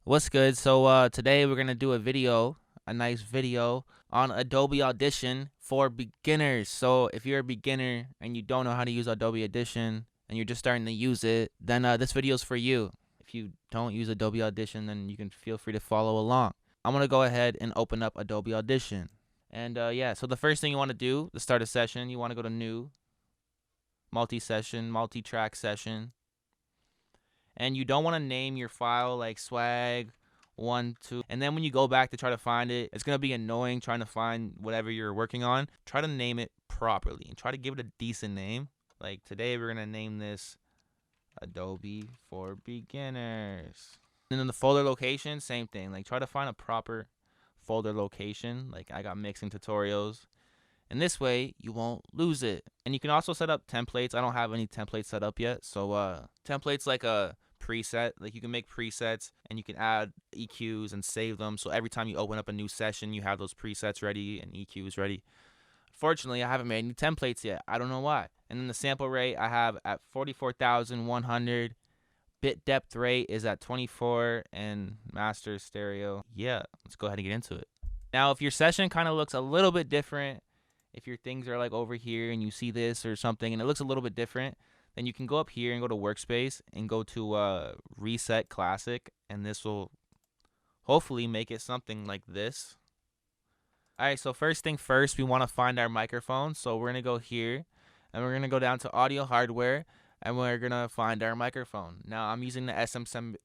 What's good? So today we're gonna do a nice video on Adobe Audition for beginners. So if you're a beginner and you don't know how to use Adobe Audition and you're just starting to use it, then this video is for you. If you don't use Adobe Audition, then you can feel free to follow along. I'm gonna go ahead and open up Adobe Audition. And yeah, so the first thing you want to do to start a session, you want to go to New, Multi-Session, Multi-Track Session. And you don't want to name your file like swag 1 2, and then when you go back to try to find it, it's going to be annoying trying to find whatever you're working on. Try to name it properly and try to give it a decent name. Like today we're going to name this Adobe for Beginners. And then the folder location, same thing. Like try to find a proper folder location. Like I got mixing tutorials, and this way you won't lose it. And you can also set up templates. I don't have any templates set up yet, so templates like a preset. Like you can make presets and you can add EQs and save them, so every time you open up a new session you have those presets ready and EQs ready. Fortunately, I haven't made any templates yet. I don't know why. And then the sample rate I have at 44,100. Bit depth rate is at 24, and master stereo. Yeah, let's go ahead and get into it. Now if your session kind of looks a little bit different, if your things are like over here and you see this or something and it looks a little bit different, then you can go up here and go to workspace and go to reset classic, and this will hopefully make it something like this. Alright, so first thing first, we want to find our microphone. So we're going to go here and we're going to go down to audio hardware and we're going to find our microphone. Now I'm using the SM7B,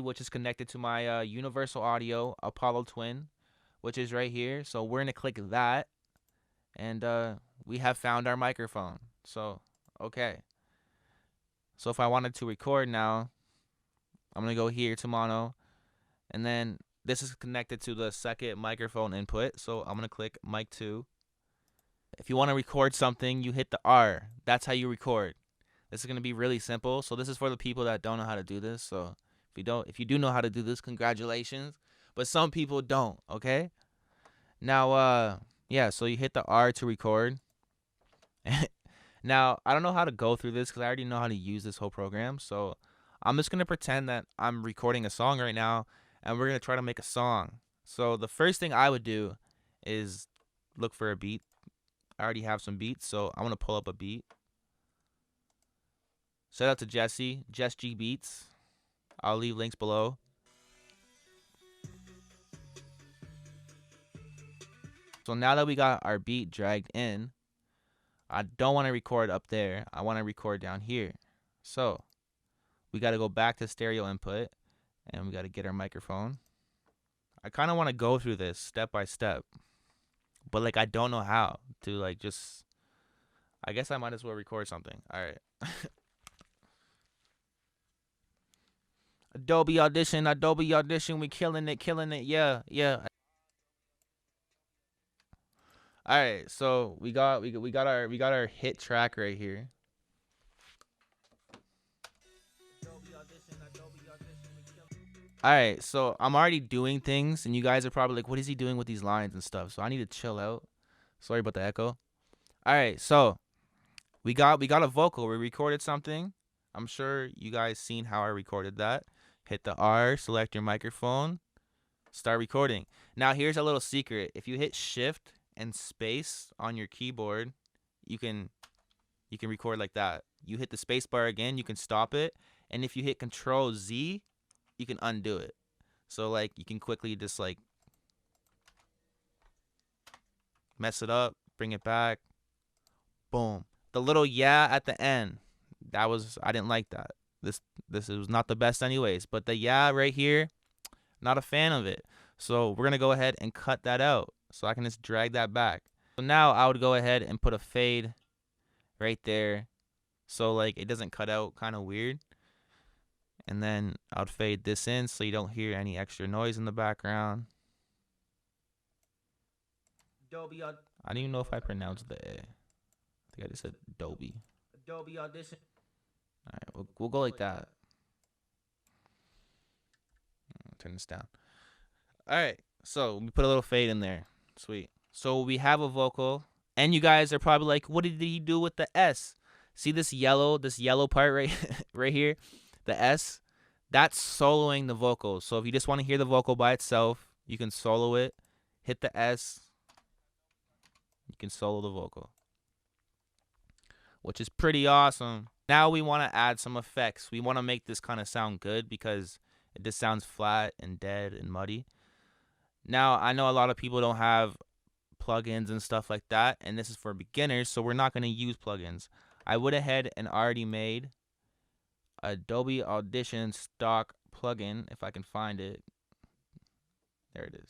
which is connected to my Universal Audio Apollo Twin, which is right here. So we're going to click that, and we have found our microphone. So, okay. So if I wanted to record now, I'm going to go here to mono, and then this is connected to the second microphone input. So I'm going to click mic 2. If you want to record something, you hit the R. That's how you record. This is going to be really simple. So this is for the people that don't know how to do this. So if you do know how to do this, congratulations. But some people don't, okay? Now, yeah, so you hit the R to record. Now, I don't know how to go through this because I already know how to use this whole program. So I'm just going to pretend that I'm recording a song right now, and we're going to try to make a song. So the first thing I would do is look for a beat. I already have some beats, so I'm going to pull up a beat. Shout out to Jesse, Jess G Beats. I'll leave links below. So now that we got our beat dragged in, I don't want to record up there. I want to record down here. So we got to go back to stereo input, and we got to get our microphone. I kind of want to go through this step by step, but like I don't know how to like just, I guess I might as well record something. All right. Adobe Audition, we killing it, yeah. All right, so we got our hit track right here. All right, so I'm already doing things, and you guys are probably like, "What is he doing with these lines and stuff?" So I need to chill out. Sorry about the echo. All right, so we got a vocal. We recorded something. I'm sure you guys seen how I recorded that. Hit the R, select your microphone, start recording. Now here's a little secret. If you hit Shift and space on your keyboard, you can record like that. You hit the space bar again, you can stop it, and if you hit Control Z, you can undo it. So like you can quickly just like mess it up, bring it back. Boom. The little yeah at the end, I didn't like that. This was not the best anyways, but the yeah right here, not a fan of it. So we're going to go ahead and cut that out, so I can just drag that back. So now I would go ahead and put a fade right there, so like it doesn't cut out kind of weird. And then I would fade this in so you don't hear any extra noise in the background. I don't even know if I pronounced the A. I think I just said Adobe. Adobe Audition. All right, we'll go like that. Turn this down. All right, so we put a little fade in there. Sweet. So we have a vocal, and you guys are probably like, what did he do with the S? See this yellow part right here? The S? That's soloing the vocal. So if you just want to hear the vocal by itself, you can solo it. Hit the S. You can solo the vocal, which is pretty awesome. Now we want to add some effects. We want to make this kind of sound good because it just sounds flat and dead and muddy. Now, I know a lot of people don't have plugins and stuff like that, and this is for beginners, so we're not going to use plugins. I went ahead and already made Adobe Audition stock plugin, if I can find it. There it is.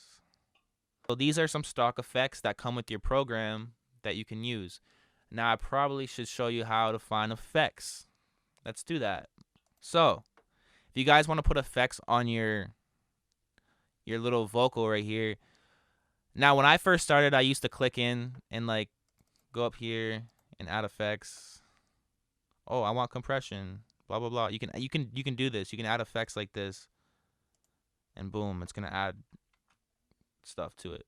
So these are some stock effects that come with your program that you can use. Now I probably should show you how to find effects. Let's do that. So if you guys want to put effects on your little vocal right here. Now when I first started, I used to click in and like go up here and add effects. Oh, I want compression. Blah blah blah. You can do this. You can add effects like this, and boom, it's gonna add stuff to it.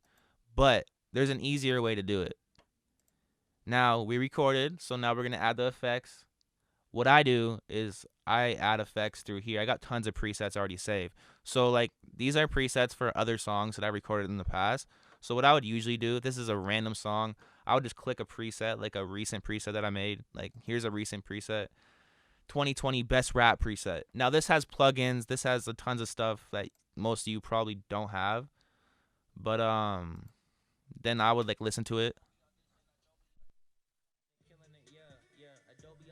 But there's an easier way to do it. Now we recorded, so now we're gonna add the effects. What I do is I add effects through here. I got tons of presets already saved. So like these are presets for other songs that I recorded in the past. So what I would usually do, if this is a random song, I would just click a preset, like a recent preset that I made. Like here's a recent preset. 2020 best rap preset. Now this has plugins, this has a tons of stuff that most of you probably don't have. But then I would like listen to it.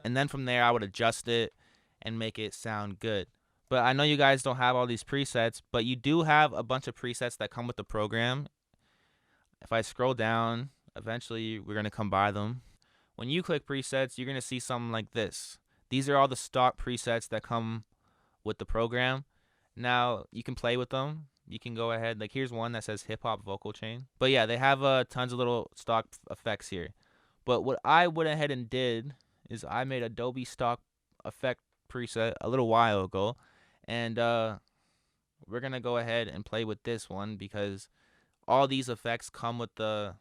And then from there I would adjust it and make it sound good. But I know you guys don't have all these presets, but you do have a bunch of presets that come with the program. If I scroll down, eventually we're going to come by them. When you click presets, you're going to see something like this. These are all the stock presets that come with the program. Now, you can play with them. You can go ahead. Like, here's one that says hip-hop vocal chain. But yeah, they have tons of little stock effects here. But what I went ahead and did is I made Adobe stock effect preset a little while ago. And we're going to go ahead and play with this one because all these effects come with the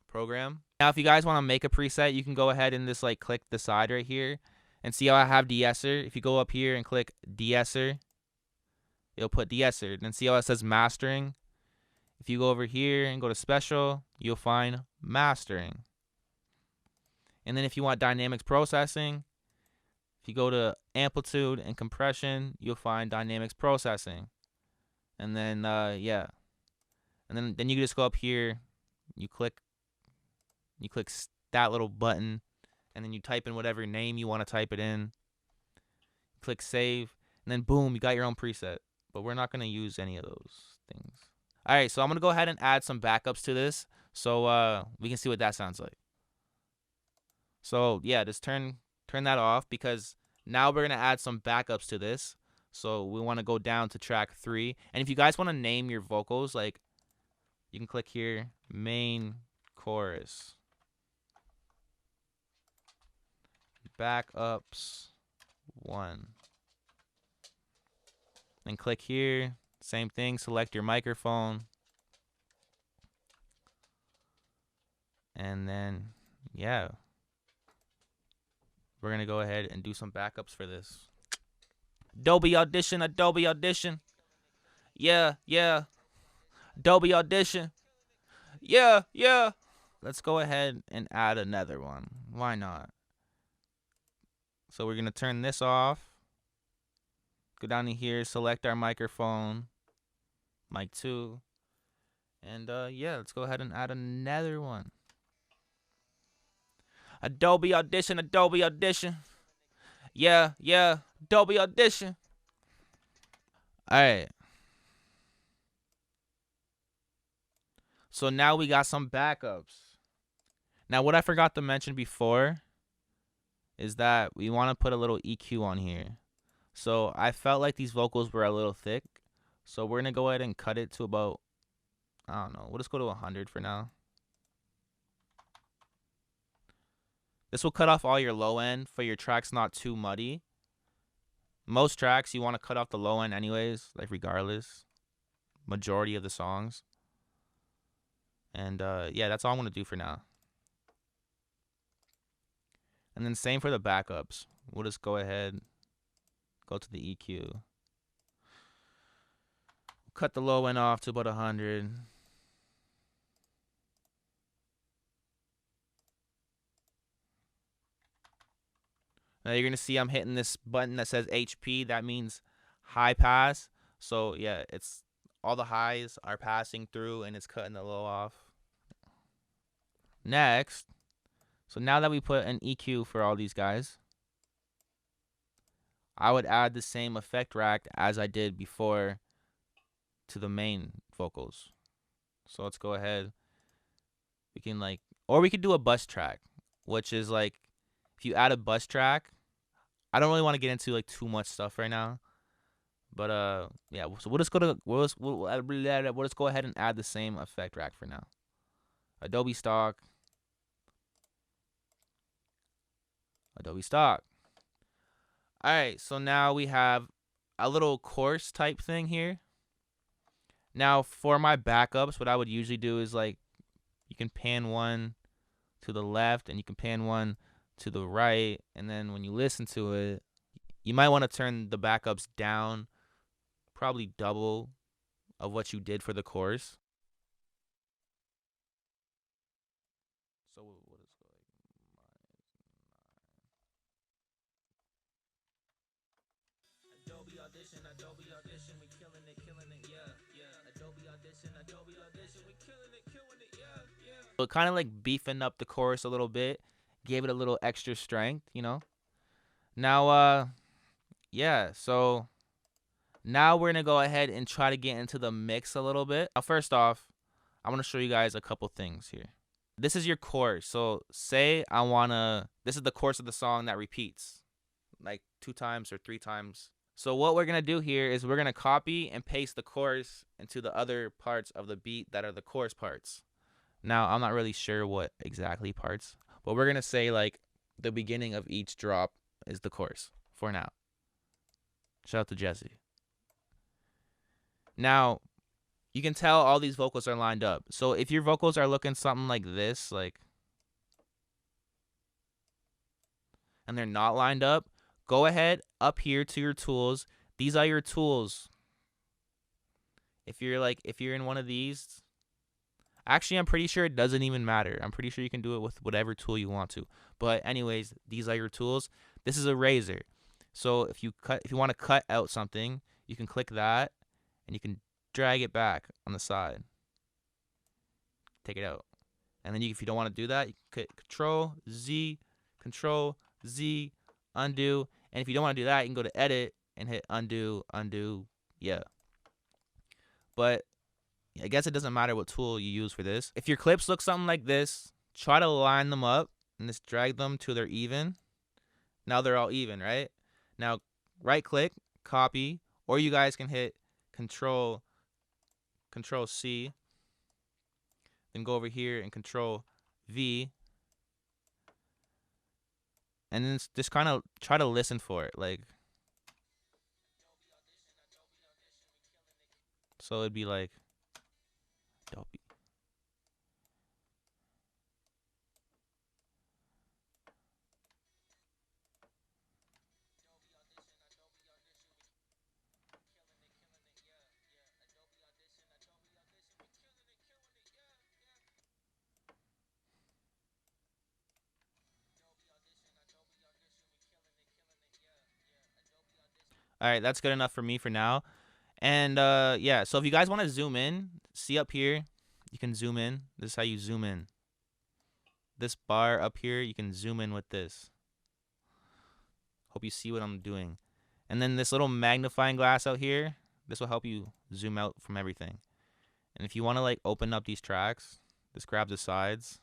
program. Now, if you guys want to make a preset, you can go ahead and just like click the side right here and see how I have de-esser. If you go up here and click de-esser, it'll put de-esser. Then see how it says mastering. If you go over here and go to special, you'll find mastering. And then if you want dynamics processing, if you go to amplitude and compression, you'll find dynamics processing. And then yeah. And then you can just go up here, you click that little button, and then you type in whatever name you want to type it in. Click save, and then boom, you got your own preset. But we're not going to use any of those things. All right, so I'm going to go ahead and add some backups to this so we can see what that sounds like. So yeah, just turn that off because now we're going to add some backups to this. So we want to go down to track 3. And if you guys want to name your vocals, like you can click here, main chorus, backups 1. Then click here, same thing, select your microphone. And then, yeah, we're going to go ahead and do some backups for this. Adobe Audition, Adobe Audition. Yeah, yeah. Adobe Audition. Yeah, yeah. Let's go ahead and add another one. Why not? So we're going to turn this off. Go down to here, select our microphone, mic 2. And yeah, let's go ahead and add another one. Adobe Audition, Adobe Audition. Yeah, yeah. Adobe Audition. All right. So now we got some backups. Now what I forgot to mention before is that we want to put a little EQ on here. So I felt like these vocals were a little thick. So we're going to go ahead and cut it to about, I don't know, we'll just go to 100 for now. This will cut off all your low end for your tracks not too muddy. Most tracks you want to cut off the low end anyways, like regardless. Majority of the songs. And yeah, that's all I'm going to do for now. And then same for the backups. We'll just go ahead, go to the EQ. cut the low end off to about 100. Now you're gonna see I'm hitting this button that says HP. That means high pass. So yeah, it's all the highs are passing through and it's cutting the low off. Next, so now that we put an EQ for all these guys, I would add the same effect rack as I did before to the main vocals. So let's go ahead. We can or we could do a bus track, which is like, if you add a bus track, I don't really want to get into like too much stuff right now, but yeah. So we'll just go ahead and add the same effect rack for now. Adobe stock. Adobe stock. All right, so now we have a little course type thing here. Now for my backups, what I would usually do is like, you can pan one to the left and you can pan one to the right, and then when you listen to it, you might want to turn the backups down, probably double of what you did for the chorus. So what is going Adobe Audition, we killing it, yeah. Adobe Audition, we killing it, yeah. So kind of like beefing up the chorus a little bit, gave it a little extra strength, you know. Now, yeah, so now we're gonna go ahead and try to get into the mix a little bit. Now, first off, I want to show you guys a couple things here. This is your chorus. So say this is the chorus of the song that repeats like 2 times or 3 times. So what we're gonna do here is we're gonna copy and paste the chorus into the other parts of the beat that are the chorus parts. Now, I'm not really sure what exactly parts, but we're gonna say like the beginning of each drop is the chorus for now. Shout out to Jesse. Now, you can tell all these vocals are lined up. So if your vocals are looking something like this, and they're not lined up, go ahead up here to your tools. These are your tools. If you're in one of these, actually, I'm pretty sure it doesn't even matter. I'm pretty sure you can do it with whatever tool you want to. But anyways, these are your tools. This is a razor. So if you want to cut out something, you can click that and you can drag it back on the side. Take it out. And then if you don't want to do that, you can click Control Z, undo. And if you don't want to do that, you can go to edit and hit undo, yeah. But I guess it doesn't matter what tool you use for this. If your clips look something like this, try to line them up and just drag them till they're even. Now they're all even, right? Now right click, copy, or you guys can hit Control C, then go over here and Control V, and then just kind of try to listen for it, so it'd be like Adobe. All right, that's good enough for me for now. And yeah, so if you guys want to zoom in, see up here, you can zoom in. This is how you zoom in. This bar up here, you can zoom in with this. Hope you see what I'm doing. And then this little magnifying glass out here, this will help you zoom out from everything. And if you want to open up these tracks, just grab the sides,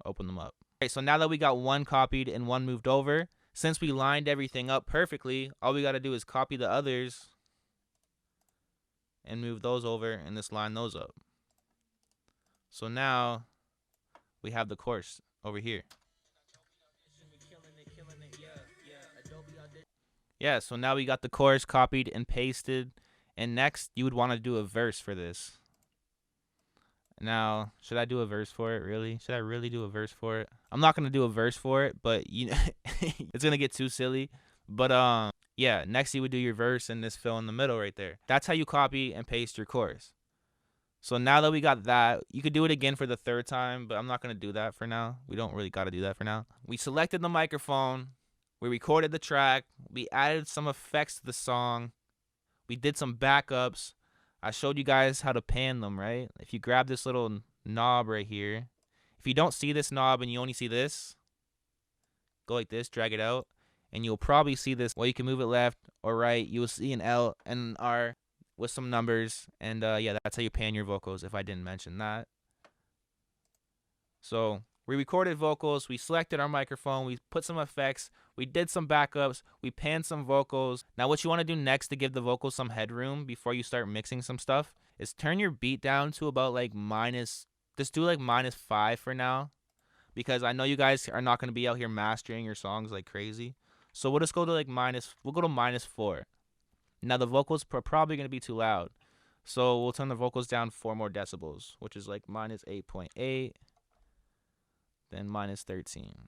open them up. Okay, so now that we got one copied and one moved over, since we lined everything up perfectly, all we got to do is copy the others and move those over and just line those up. So now we have the chorus over here. Yeah, so now we got the chorus copied and pasted, and next you would want to do a verse for this. Now, should I do a verse for it, really? Should I really do a verse for it? I'm not going to do a verse for it, but it's going to get too silly. But yeah, next you would do your verse and this fill in the middle right there. That's how you copy and paste your chorus. So now that we got that, you could do it again for the third time, but I'm not going to do that for now. We don't really got to do that for now. We selected the microphone. We recorded the track. We added some effects to the song. We did some backups. I showed you guys how to pan them, right? If you grab this little knob right here, if you don't see this knob and you only see this, go like this, drag it out, and you'll probably see this. Well, you can move it left or right. You will see an L and an R with some numbers, and yeah, that's how you pan your vocals, if I didn't mention that. So we recorded vocals, we selected our microphone, we put some effects, we did some backups, we panned some vocals. Now what you want to do next to give the vocals some headroom before you start mixing some stuff is turn your beat down to about like just do like -5 for now, because I know you guys are not going to be out here mastering your songs like crazy. So we'll just go to like we'll go to -4. Now the vocals are probably going to be too loud, so we'll turn the vocals down 4 more decibels, which is like -8.8, then -13.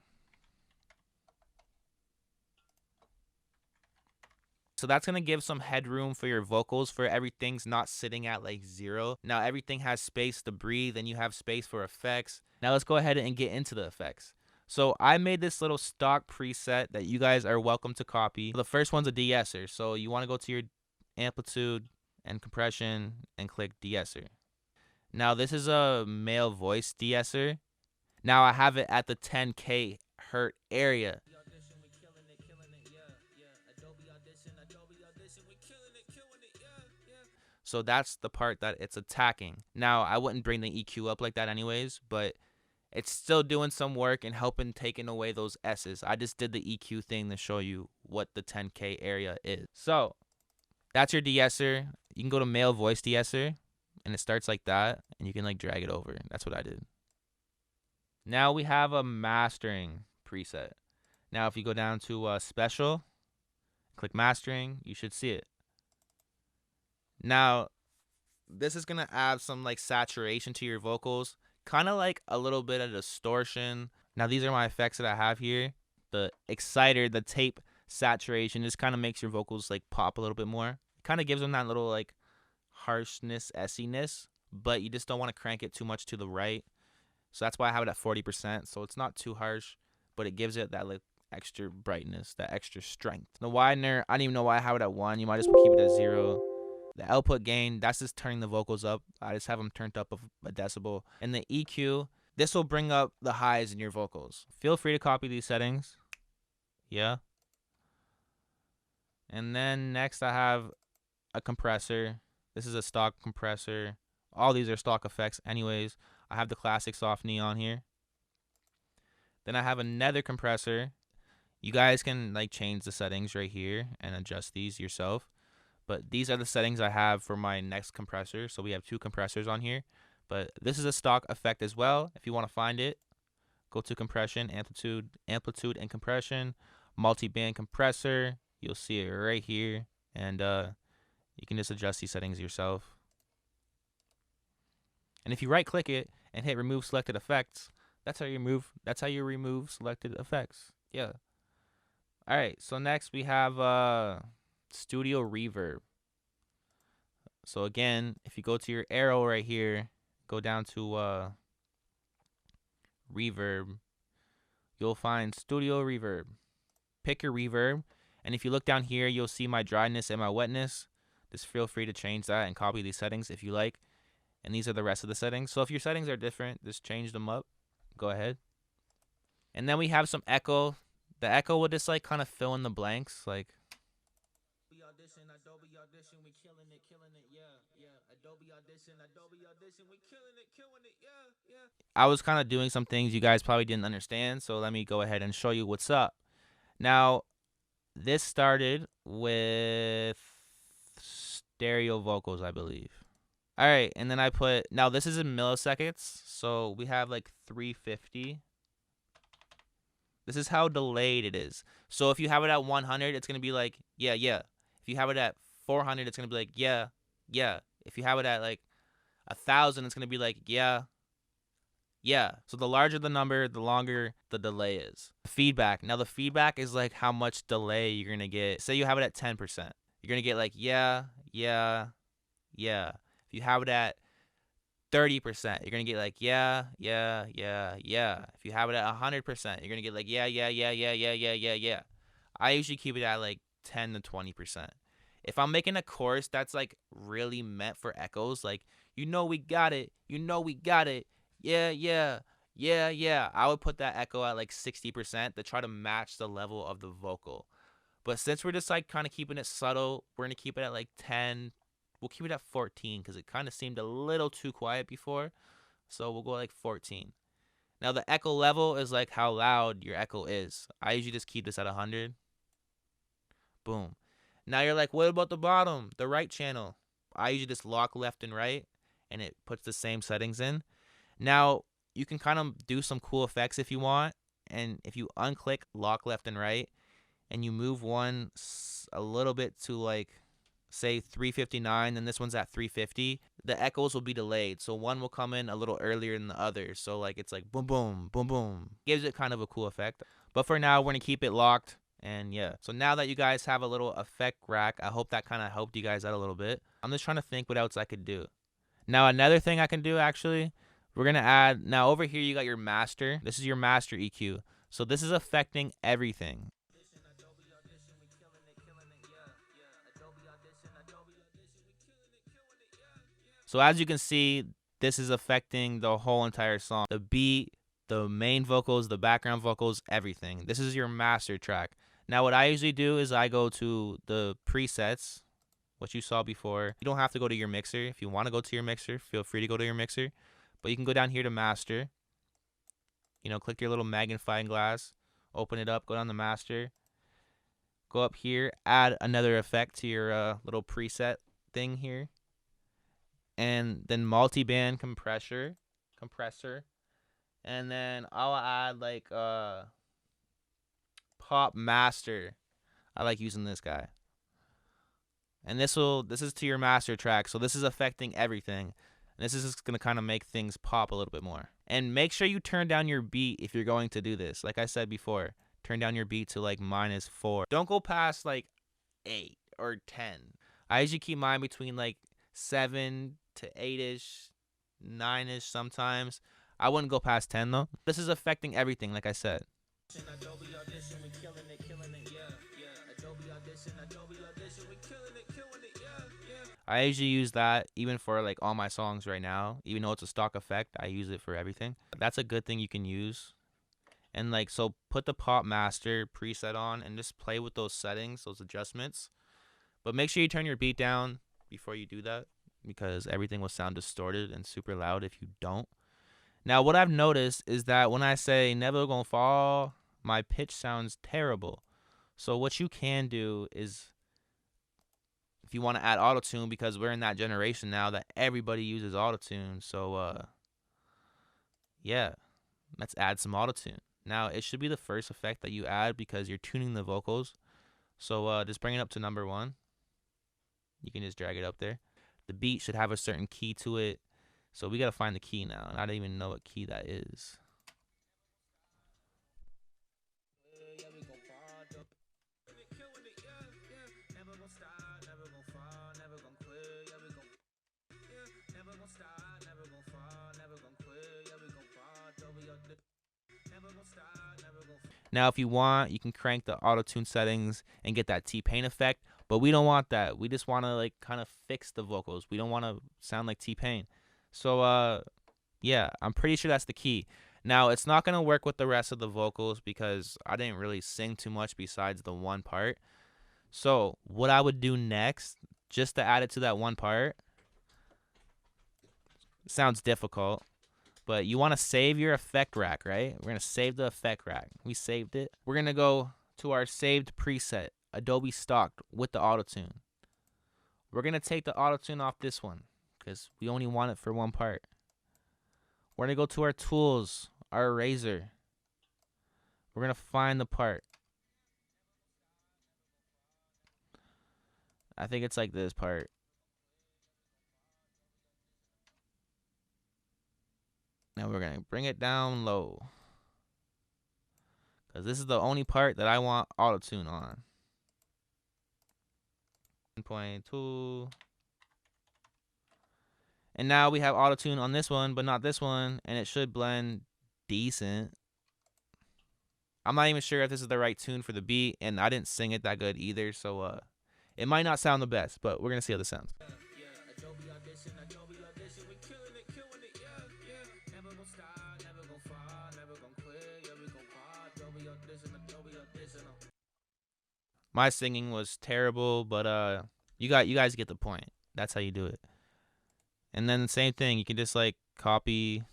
So that's going to give some headroom for your vocals, for everything's not sitting at like 0. Now everything has space to breathe, and you have space for effects. Now let's go ahead and get into the effects. So I made this little stock preset that you guys are welcome to copy. The first one's a de-esser. So you want to go to your amplitude and compression and click de-esser. Now this is a male voice de-esser. Now I have it at the 10K hertz area. So that's the part that it's attacking. Now I wouldn't bring the EQ up like that anyways, but it's still doing some work and helping taking away those S's. I just did the EQ thing to show you what the 10K area is. So that's your de-esser. You can go to male voice de-esser, and it starts like that, and you can like drag it over. That's what I did. Now we have a mastering preset. Now if you go down to special, click mastering, you should see it. Now this is gonna add some like saturation to your vocals, kind of like a little bit of distortion. Now these are my effects that I have here. The exciter, the tape saturation, just kind of makes your vocals like pop a little bit more. It kind of gives them that little like harshness, essiness, but you just don't want to crank it too much to the right. So that's why I have it at 40%. So it's not too harsh, but it gives it that like extra brightness, that extra strength. The widener, I don't even know why I have it at 1. You might just keep it at 0. The output gain, that's just turning the vocals up. I just have them turned up a decibel. And the EQ, this will bring up the highs in your vocals. Feel free to copy these settings. Yeah. And then next I have a compressor. This is a stock compressor. All these are stock effects anyways. I have the classic soft neon here. Then I have another compressor. You guys can like change the settings right here and adjust these yourself. But these are the settings I have for my next compressor. So we have 2 compressors on here. But this is a stock effect as well. If you want to find it, go to compression, amplitude and compression, multi-band compressor. You'll see it right here. And you can just adjust these settings yourself. And if you right click it and hit remove selected effects, that's how you remove selected effects. Yeah. All right, so next we have studio reverb. So again, if you go to your arrow right here, go down to reverb, you'll find studio reverb. Pick your reverb, and if you look down here, you'll see my dryness and my wetness. Just feel free to change that and copy these settings if you like. And these are the rest of the settings. So if your settings are different, just change them up. Go ahead. And then we have some echo. The echo will just like kind of fill in the blanks, like Adobe Audition, we killing it, yeah. Adobe Audition, we killing it, yeah. I was kind of doing some things you guys probably didn't understand, so let me go ahead and show you what's up. Now, this started with stereo vocals, I believe. All right, and then I put, now this is in milliseconds, so we have like 350. This is how delayed it is. So if you have it at 100, it's going to be like, yeah. If you have it at 400, it's going to be like, yeah. If you have it at like 1,000, it's going to be like, yeah. Yeah. So the larger the number, the longer the delay is. Feedback. Now the feedback is like how much delay you're gonna get. Say you have it at 10%. You're gonna get like yeah, yeah, yeah. If you have it at 30%, you're gonna get like yeah, yeah, yeah, yeah. If you have it at 100%, you're gonna get like yeah, yeah, yeah, yeah, yeah, yeah, yeah, yeah. I usually keep it at like 10 to 20%. If I'm making a chorus that's like really meant for echoes, like we got it, we got it, yeah, yeah, yeah, yeah, I would put that echo at like 60% to try to match the level of the vocal. But since we're just like kind of keeping it subtle, we're gonna keep it at like 10. We'll keep it at 14 because it kind of seemed a little too quiet before. So we'll go like 14. Now the echo level is like how loud your echo is. I usually just keep this at 100. Boom. Now you're like, what about the bottom, the right channel? I usually just lock left and right, and it puts the same settings in. Now you can kind of do some cool effects if you want, and if you unclick lock left and right, and you move one a little bit to like say 359, then this one's at 350, the echoes will be delayed. So one will come in a little earlier than the other. So like it's like boom, boom, boom, boom. Gives it kind of a cool effect. But for now, we're going to keep it locked. And yeah, so now that you guys have a little effect rack, I hope that kind of helped you guys out a little bit. I'm just trying to think what else I could do. Now, another thing I can do actually, we're going to add, now over here you got your master. This is your master EQ. So this is affecting everything. So as you can see, this is affecting the whole entire song. The beat, the main vocals, the background vocals, everything. This is your master track. Now what I usually do is I go to the presets, what you saw before. You don't have to go to your mixer. If you want to go to your mixer, feel free to go to your mixer. But you can go down here to master. Click your little magnifying glass, open it up, go down to master. Go up here, add another effect to your little preset thing here. And then multi-band compressor, and then I'll add like pop master. I like using this guy. And this is to your master track, so this is affecting everything. And this is just gonna kind of make things pop a little bit more. And make sure you turn down your beat if you're going to do this. Like I said before, turn down your beat to like -4. Don't go past like 8 or 10. I usually keep mine between like 7 to 8-ish, 9-ish sometimes. I wouldn't go past 10 though. This is affecting everything, like I said. Adobe Audition, we killing it, yeah, yeah. Adobe Audition, we killing it, yeah, yeah. I usually use that even for like all my songs right now. Even though it's a stock effect, I use it for everything. That's a good thing you can use. And like, so put the pop master preset on and just play with those settings, those adjustments. But make sure you turn your beat down before you do that, because everything will sound distorted and super loud if you don't. Now, what I've noticed is that when I say never gonna fall, my pitch sounds terrible. So what you can do is, if you want to add Autotune, because we're in that generation now that everybody uses Autotune. So, yeah, let's add some Autotune. Now, it should be the first effect that you add because you're tuning the vocals. So, just bring it up to number 1. You can just drag it up there. The beat should have a certain key to it. So we got to find the key now. And I don't even know what key that is. Now, if you want, you can crank the auto-tune settings and get that T-Pain effect. But we don't want that. We just want to like kind of fix the vocals. We don't want to sound like T-Pain. So, yeah, I'm pretty sure that's the key. Now, it's not going to work with the rest of the vocals because I didn't really sing too much besides the one part. So, what I would do next, just to add it to that one part, sounds difficult, but you want to save your effect rack, right? We're going to save the effect rack. We saved it. We're going to go to our saved preset, Adobe Stock with the Autotune. We're going to take the Autotune off this one because we only want it for one part. We're going to go to our tools, our eraser. We're going to find the part. I think it's like this part. Now we're going to bring it down low, because this is the only part that I want Autotune on. 1.2. And now we have Autotune on this one, but not this one, and it should blend decent. I'm not even sure if this is the right tune for the beat, and I didn't sing it that good either, so it might not sound the best, but we're going to see how this sounds. Adobe Audition, we killing it, yeah. Never gonna stop, never gonna fall, never gonna quit, yeah, we gon' pop. Adobe Audition. My singing was terrible, but you guys get the point. That's how you do it. And then the same thing, you can just like copy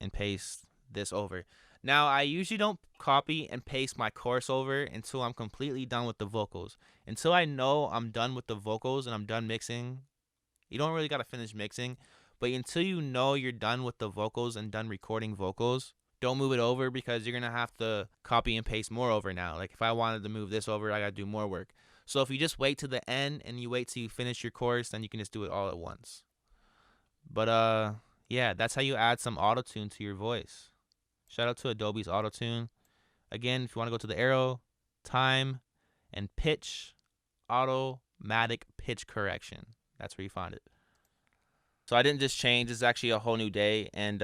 and paste this over. Now, I usually don't copy and paste my chorus over until I'm completely done with the vocals. Until I know I'm done with the vocals and I'm done mixing. You don't really got to finish mixing, but until you know you're done with the vocals and done recording vocals, don't move it over, because you're going to have to copy and paste more over now. Like if I wanted to move this over, I got to do more work. So if you just wait to the end and you wait till you finish your chorus, then you can just do it all at once. But yeah, that's how you add some auto-tune to your voice. Shout out to Adobe's Audition. Again, if you want to go to the arrow, time, and pitch, automatic pitch correction. That's where you find it. So I didn't just change. This is actually a whole new day, and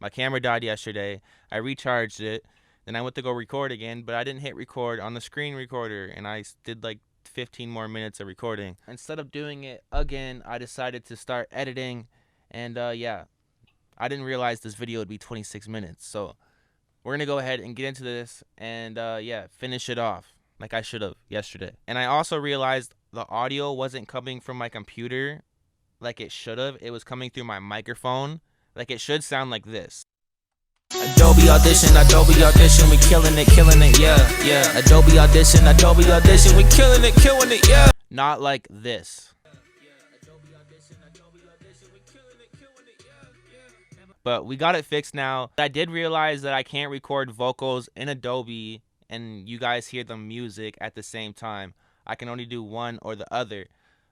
my camera died yesterday. I recharged it. Then I went to go record again, but I didn't hit record on the screen recorder, and I did like 15 more minutes of recording. Instead of doing it again, I decided to start editing, and yeah, I didn't realize this video would be 26 minutes. So we're going to go ahead and get into this and yeah, finish it off like I should have yesterday. And I also realized the audio wasn't coming from my computer like it should have. It was coming through my microphone. Like it should sound like this. Adobe Audition, we killing it, yeah. Adobe Audition, we killing it, yeah. Not like this. But we got it fixed now. I did realize that I can't record vocals in Adobe and you guys hear the music at the same time. I can only do one or the other.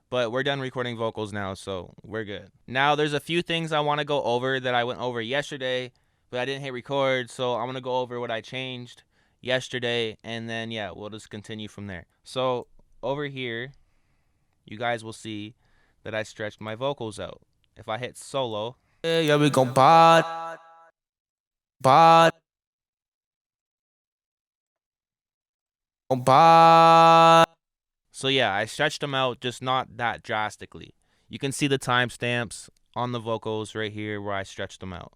But we're done recording vocals now, so we're good. Now, there's a few things I want to go over that I went over yesterday, but I didn't hit record, so I'm going to go over what I changed yesterday, and then, yeah, we'll just continue from there. So, over here, you guys will see that I stretched my vocals out. If I hit solo, yeah, we gon' bod. So yeah, I stretched them out, just not that drastically. You can see the timestamps on the vocals right here where I stretched them out.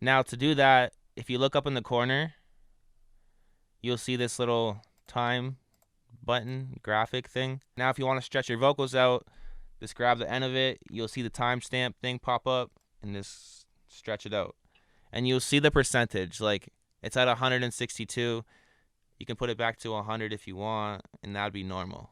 Now to do that, if you look up in the corner, you'll see this little time button graphic thing. Now if you want to stretch your vocals out, just grab the end of it. You'll see the timestamp thing pop up and just stretch it out. And you'll see the percentage, like it's at 162. You can put it back to 100 if you want, and that'd be normal.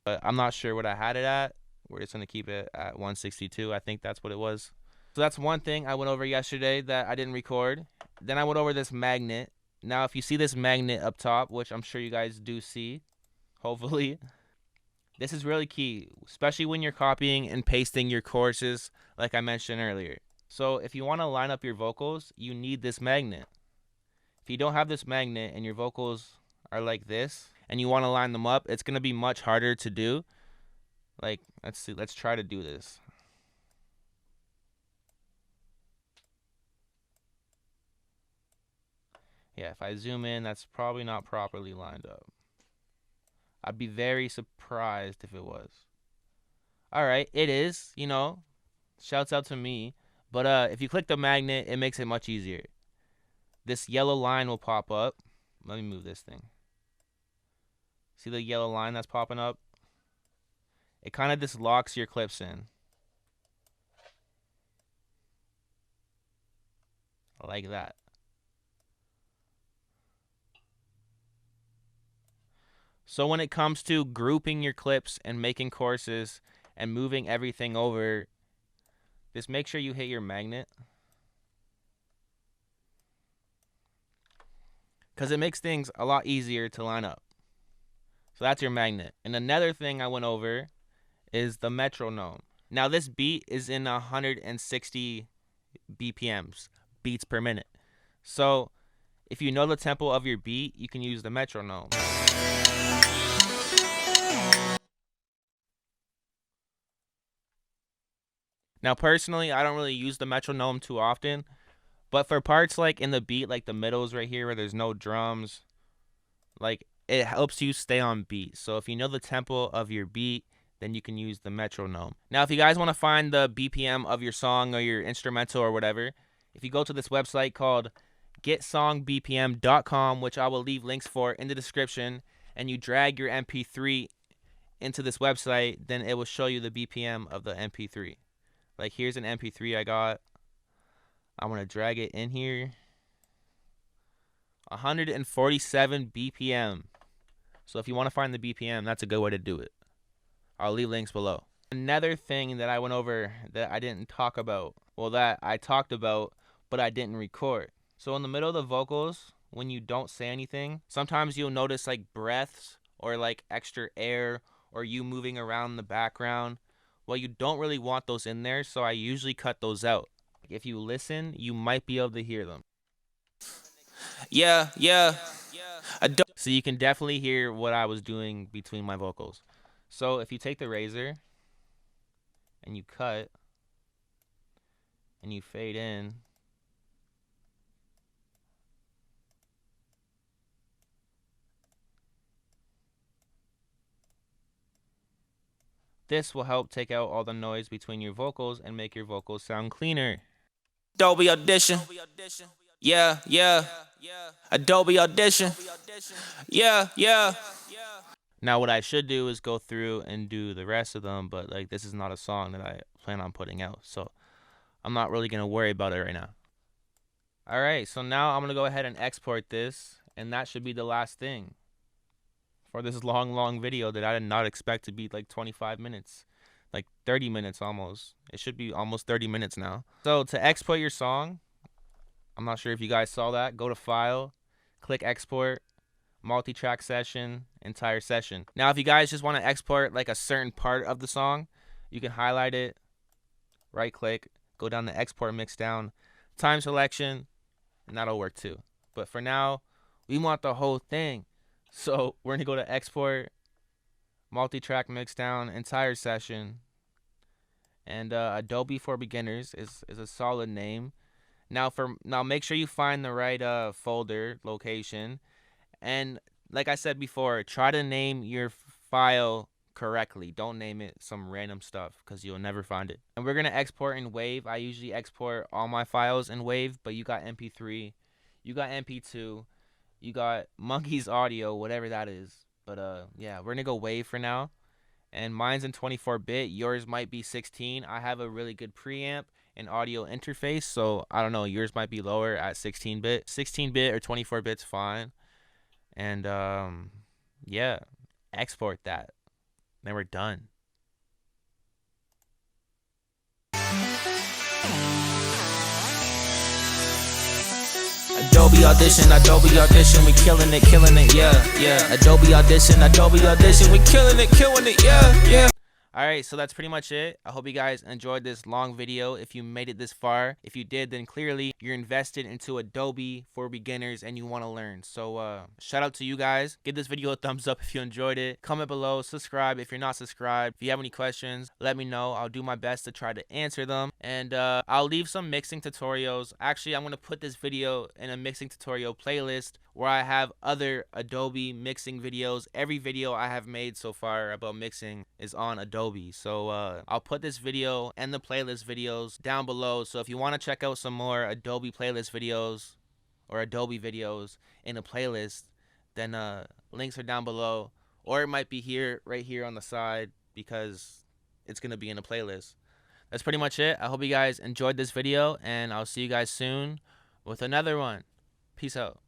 But I'm not sure what I had it at. We're just going to keep it at 162. I think that's what it was. So that's one thing I went over yesterday that I didn't record. Then I went over this magnet. Now, if you see this magnet up top, which I'm sure you guys do see, hopefully, this is really key, especially when you're copying and pasting your choruses, like I mentioned earlier. So if you want to line up your vocals, you need this magnet. If you don't have this magnet and your vocals are like this and you want to line them up, it's going to be much harder to do. Like, let's see, let's try to do this. Yeah, if I zoom in, that's probably not properly lined up. I'd be very surprised if it was. All right, it is, you know, shouts out to me. But if you click the magnet, it makes it much easier. This yellow line will pop up. Let me move this thing. See the yellow line that's popping up? It kind of just locks your clips in. Like that. So when it comes to grouping your clips and making courses and moving everything over, just make sure you hit your magnet. Because it makes things a lot easier to line up. So that's your magnet. And another thing I went over is the metronome. Now this beat is in 160 BPMs, beats per minute. So if you know the tempo of your beat, you can use the metronome. Now, personally, I don't really use the metronome too often, but for parts like in the beat, like the middles right here where there's no drums, like it helps you stay on beat. So if you know the tempo of your beat, then you can use the metronome. Now, if you guys want to find the BPM of your song or your instrumental or whatever, if you go to this website called getsongbpm.com, which I will leave links for in the description, and you drag your MP3 into this website, then it will show you the BPM of the MP3. Like here's an MP3 I got. I'm going to drag it in here. 147 BPM. So if you want to find the BPM, that's a good way to do it. I'll leave links below. Another thing that I went over that I didn't talk about, well, that I talked about, but I didn't record. So in the middle of the vocals, when you don't say anything, sometimes you'll notice like breaths or like extra air or you moving around in the background. Well, you don't really want those in there, so I usually cut those out. If you listen, you might be able to hear them. Yeah. So you can definitely hear what I was doing between my vocals. So if you take the razor and you cut and you fade in, this will help take out all the noise between your vocals and make your vocals sound cleaner. Adobe Audition. Yeah. Adobe Audition. Yeah. Now what I should do is go through and do the rest of them, but like this is not a song that I plan on putting out, so I'm not really going to worry about it right now. Alright, so now I'm going to go ahead and export this, and that should be the last thing for this long video that I did not expect to be like 25 minutes. Like 30 minutes almost. It should be almost 30 minutes now. So to export your song, I'm not sure if you guys saw that. Go to File, click Export, Multi-Track Session, Entire Session. Now if you guys just want to export like a certain part of the song, you can highlight it, right click, go down to Export Mixdown, Time Selection, and that'll work too. But for now, we want the whole thing. So we're going to go to Export, Multi-Track Mixdown, Entire Session, and Adobe for Beginners is a solid name. Now make sure you find the right folder location, and like I said before, try to name your file correctly. Don't name it some random stuff because you'll never find it. And we're going to export in WAV. I usually export all my files in WAV, but you got MP3, you got MP2, you got Monkey's Audio, whatever that is. But yeah, we're gonna go WAV for now. And mine's in 24-bit. Yours might be 16. I have a really good preamp and audio interface, so I don't know. Yours might be lower at 16-bit. 16-bit or 24-bit's fine. And yeah, export that. Then we're done. Adobe Audition, we killing it, yeah. Adobe Audition, we killing it, yeah. Alright, so that's pretty much it. I hope you guys enjoyed this long video. If you made it this far, if you did, then clearly you're invested into Adobe for Beginners and you want to learn. So shout out to you guys. Give this video a thumbs up if you enjoyed it. Comment below, subscribe if you're not subscribed. If you have any questions, let me know. I'll do my best to try to answer them. And I'll leave some mixing tutorials. Actually, I'm going to put this video in a mixing tutorial playlist where I have other Adobe mixing videos. Every video I have made so far about mixing is on Adobe. So I'll put this video and the playlist videos down below. So if you want to check out some more Adobe playlist videos or Adobe videos in a playlist, then links are down below. Or it might be right here on the side because it's going to be in a playlist. That's pretty much it. I hope you guys enjoyed this video, and I'll see you guys soon with another one. Peace out.